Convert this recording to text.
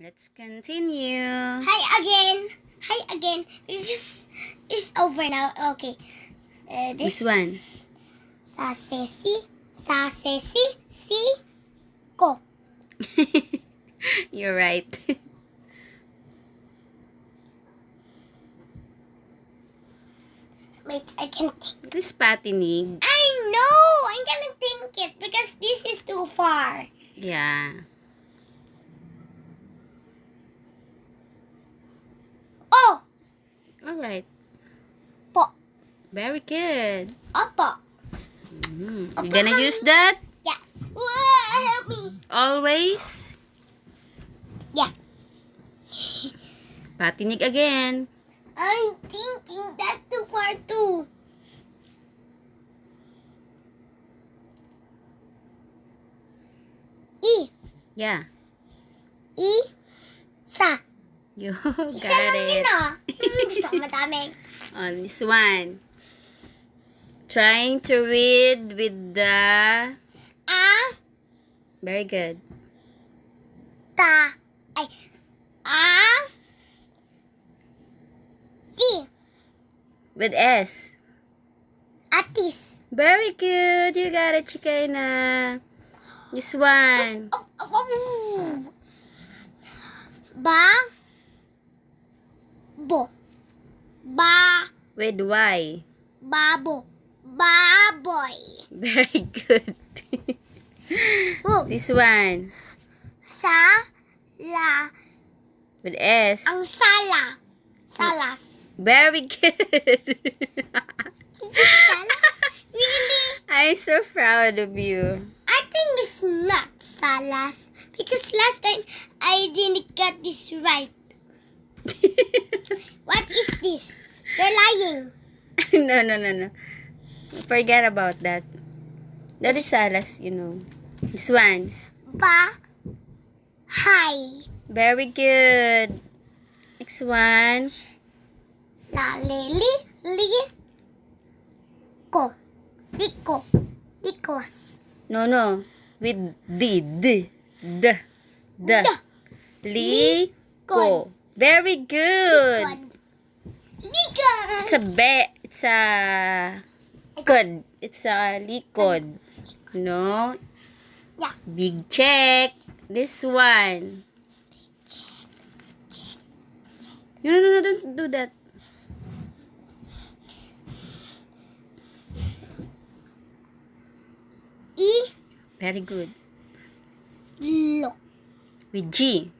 Let's continue. Hi again. Hi again. It's over now. Okay. This one. Sasesi. Si. Ko. You're right. Wait, I can think. This patinig. I know. I'm gonna think it because this is too far. Yeah. Oh. Alright. Po. Very good. Opo. You gonna use that? Yeah. Whoa, help me. Always? Yeah. Patinig again. I'm thinking that's too far too. E. Yeah. Sa. You Isa got lang yun it. Gusto ko madami. On this one. Trying to read with the... Very good. Ti. With S. Atis. Very good. You got it, Chikaina. This one. Bo. Ba. With Y. Babo. Baboy. Very good. Oh. This one. Sa. La. With S. Ang sala. Salas. Very good. Salas? Really? I'm so proud of you. I think it's not salas. Because last time I didn't get this right. What is this? You're lying. No. Forget about that. That is salas, you know. This one. Ba. Hi. Very good. Next one. La li ko. Liko. Likos. No. With D. Da. Liko. Very good. Likod. It's a likod. It's a likod. No? Yeah. Big check. This one. No, don't do that. I. Very good. Lo. With G.